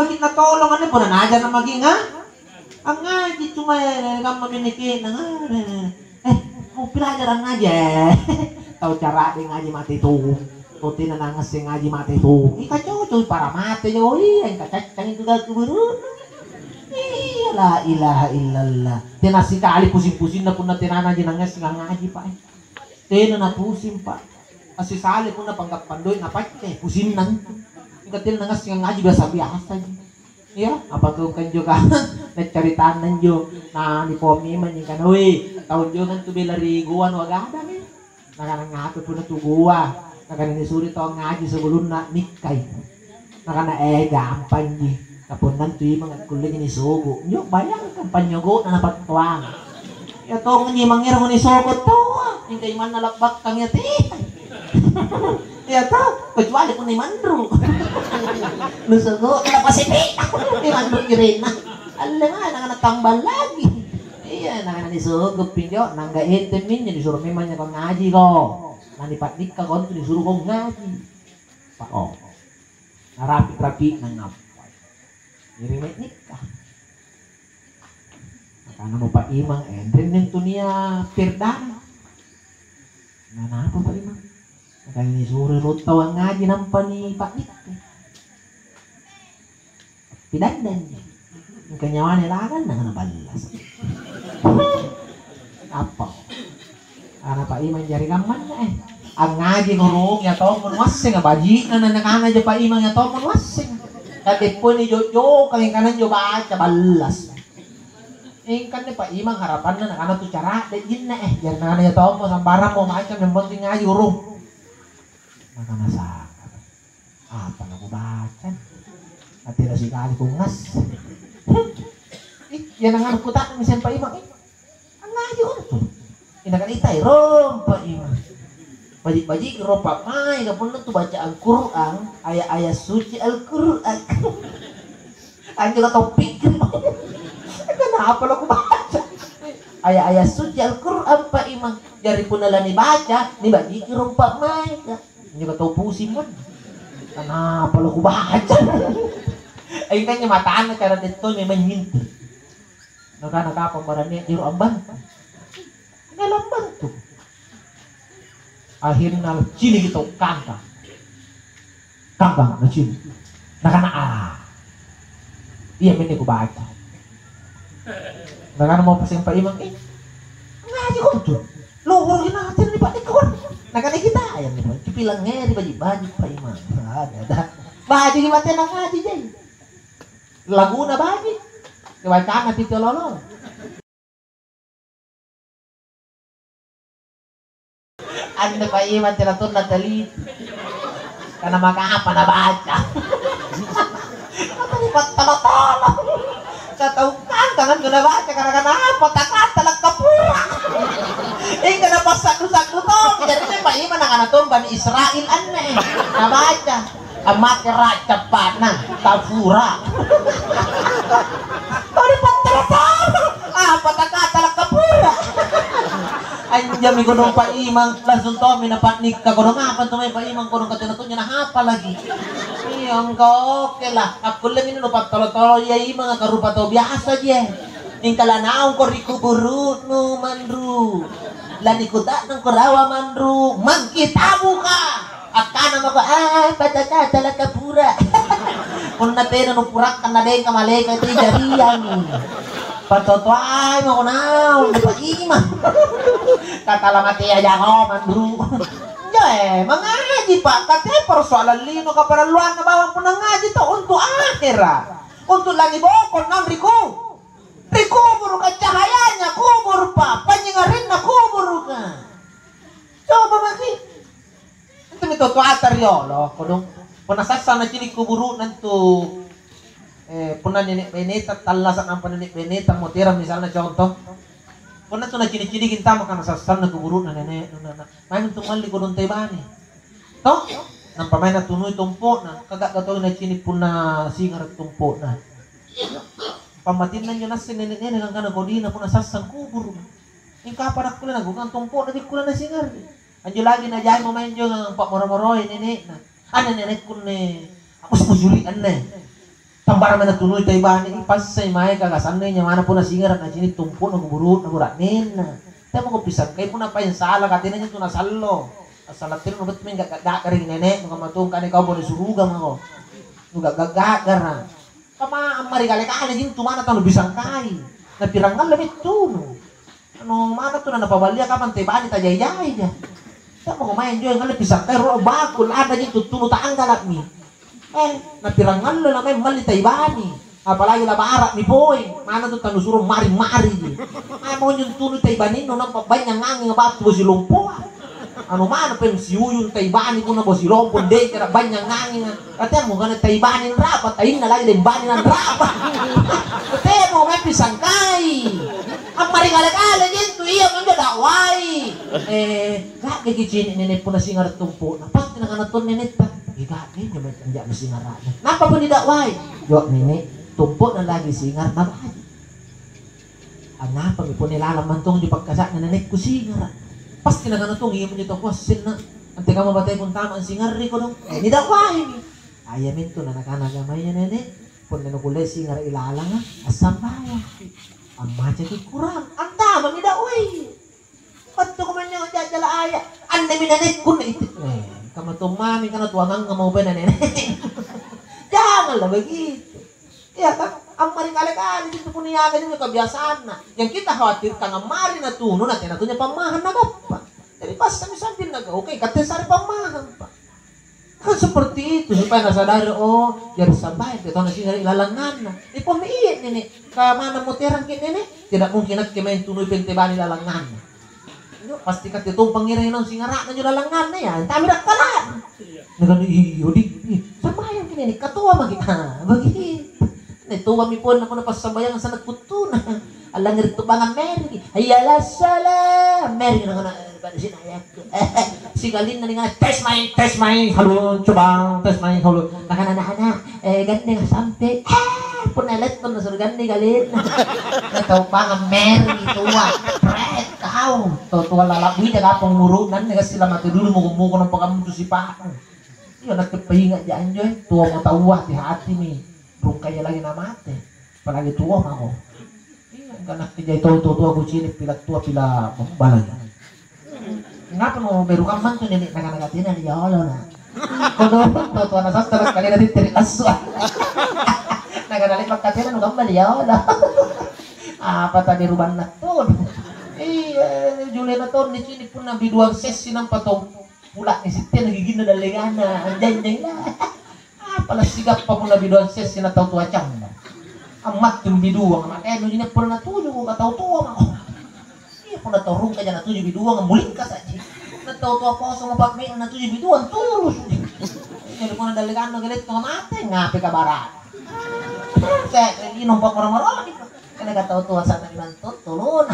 maging natulong ano po na naja na maging ha? Ang ngaji cuma kamu maminikin pelajar ang ngaji tahu cara dia ngaji mati tuh tuti na nangas yang ngaji mati tuh kacau cuy para mati yo yang kacang itu dah kuburu la ilaha illallah tenasi kali pusing-pusing na pun na tinana aja nangas ngaji pak tena na pusing pak kasi sali pun na panggap pandoy na pak pusing nang katil nangas ngaji biasa-biasa ya apa tuh kan juga nagcaritaan nanjo na ni pomi man yung kanoy taon jo kan tu bilari guwan wagada ni nakanangato po na tu guwa nakanisuri to ang ngaji sa bulun na nikay nakana gampang ni kapunan tu yung mga kuling ni sugo nyo bayang kampanyogo na napagtuwang itong ni mangirang ni sugo to yung kay man nalakbak kang yati ya tau kecuali kung ni mandru nusugo kena pasipik ni mandru kirina alam nga natambal lagi iya nisugo pinjo nangga itemin disuruh memang kong ngaji ko nanipatik ka kon disuruh kong ngaji pak oh narapi-rapi nang ngapay nirimay nikah makana mo pa imang then yung tunia pirdan napa pa imang kaya ni suri rutaw ang ngaji nampa ni Pak Nik pinagdan niya yung kanyawa nilagan na nabalas apa ana pa imang jari gaman na ang ngaji ngurong ya to mun wasing baji na nakana ja pa imang ya to mun wasing kati po ni Jojo kami kanan jo baca balas kan pa imang harapan na nakana tu cara de na jari na ya to mo sambarang mo macam yang penting ngaji urung maka nasakit apa na ko baca at tira si kali kong ngas yan ang anak ko takang misan pa imang ang ngaji ko to inakalitay rom pa imang bajik-bajik rom pa may kapun na to baca Al-Quran ayat-ayat suci Al-Quran ang juga topik kenapa lo ko baca ayat-ayat suci Al-Quran pa imang jari pun nala ni baca ni bajik rom pa may hindi ba ito pusing mo? Kenapa lo ko baca? Ay kanya mataan na cara dito may manyinti. Nakapang marami jiro ang banta. Ngalang banto. Akhirnya cini gitu kangkang na cini. Nakana iya may ko baca. Nakana mo pasing pa imang ngaji ko to. Luhurin natin ni Pak Nikon. Nakana kita ayam ni Pak. Cipilang ngeri baju pa imang. Ada. Baju di mati nang ngaji jay. Lagu na baju. Kewacana pito lolo. Anda pa imang tiratun na talit. Kana makaapa na baca. Kapalipat talo-talo. Kataukan kangan ko na baca kana apa takatalag kapura. Kana pasak-sak to. Jadi pa imang nang Bani Israel aneh. Nabaca amat raja panang tafura. Tadi patro-patro. Apa takatalag kapura. Anjam mi gunung pa imang langsung to minapat nikah gunung apa to may pa imang gunung katinatunya na hapa lagi. Iyang ko okay lah. Ako lang ino patolo-tolo ya imang karupa to biasa je. Ning kalanaong ko rikuburu no mandru. Lani kuda ng kurawa mandru mangkitabu ka akana mo ko patata la kapura kun na pera no purak kan na den kamale ka ti jarian patotoy mo ko na pa imang katala mati aja ko mandru mga ngaji pa kate persoalan lino ka para luan na bawang po ng ngaji to untuk akhirah untuk lagi bokon ng Kubur ka cahayanya, kubur pa, panyengarin na kubur ka. Coba maki. Ito may tutuatar yolo. Kung nasasana chini kuburu nanto, punan ni Beneta, talasan ang pananik Beneta, mo tira misalnya contoh. Kung nanto na chini-chini ginta mo ka nasasana kuburu na nene, may tumali ko doon tayo ba ni? To? Nang pamay na tunoy tumpo na, kagagato na chini puna singar tumpo na. Pamatinan nyo na sinene lang ka na godina po nasasang kubur. Yung kapanak ko na nagugang tumpo na di ko na singar. Anjo lagi na jay mo man yung pak moro-moroy nene na. Ano nene ko ne. Apos musulian na. tambara mana tunuy tayo ba ni pas sa imay kagasanay niya mana po na singaran na sini tumpo na guburo na buranin na tayo mo ko pisag kayo po na pa yung sala katina niya ito na salo salatin mo ba't may gagagaring nene nung kamatong ka ni kao po na surugang ako nung gagagagar na kama ang marigali ka na din tumana tayo bisang kay na pirangan lamit tuno ano mana to na napabalya ka man tayo ba ni tajayay niya tayo mo kumain dyan nga pisang kay ro bakul ada niya tutuno taang galak ni napirangan lo na may malitay bani apalagi na baara ni boy mana to tanusuro mari-mari di mo yung tuno tay bani no nang pabanya nganging about bo si lumpo ano mana pa yung siyuyun tay bani ko na bo si lumpo de kaya banya nganging kaya mo gana tay bani rapat tayin na lagi din bani ng rapat kaya mo may pisangkay ang marigala-gala din to iya mga daway gagay kichin ninit po na singar tumpo napas tinakanaton ninit pa gagay niya may tanda na singar na napa po ni daway yuk nini tumpo na lagi singar na ba ang napa po nilalaman tong di pagkasak na nanik ko singar pas tinakanaton iya mo nito question na ang tika mabatay kung tama ang singar ko dong ni daway ayamin to na nakanagamay niya nini kung nanukulay singar ilalang asam bayan ang macha di kurang ang tama mi daway pato ko man niya jajala aya ang dami nanik ko na ito kama tumami ka na tuwangang nga mau ba na nene jangan lah begitu ya kan ang marikali-kali dito po niyagan yung kebiasaan na yang kita khawatir ka nga mari na tuno natin na ito niya pamahan na pa jadi pas kami sambil naga okay katesari pamahan pa kan seperti itu supaya nasadari oh jadi sabay ito na sinari ilalangan na di pamiit nene kamana mo terang nene tidak mungkin at kimain tunoy pentebani lalangan na pasti kat itu pangirin ng singara na nyo lalangan na yan kami nakalaan nagano iyo di sabayan kini katuwa magita bagit natuwa mi po na ko napasabayan sa nagpunto na alang rito bangan Mary ayala sala Mary na nga na sinayak sigalin na nga test my halo coba test my halo nakana ganda nga sampe punelet ko na surgan ni galin nataw bangan Mary tuwa pret kau tuwa lalabuy na kapang murunan nga sila matudulo mo kumuko ng pagamuto si Paco yun nagpapahinga dyan dyan tuwa mo tawa di hati mi bung kaya lagi na mate palagi tuwa ako ganak ti jay to ko chilip pila tua pila balag ngapa mo beru kaman to nini naganagatin na yolo na kodo to na sa talag kali natin tiri aswa naganali pagkatin na gambal yolo apa tadi ruban na to Julia na to ni chini pun na biduang sesi ng patong pula ni sitte nagiging na daligana anjay na pala sigap pa mo na biduang sesi na tao tuwachang amat yung biduang amat no yun po na natuyo ko kataw-tuwang ako iya po naturong ka dyan natuyo biduang muling ka sa dyan nataw-tuwa po sa mga pagmin natuyo biduang tulus hindi po na daligan na galit ng amate ngapi ka barat kaya inom pa marami ka nagkataw-tuwa sa naman tulun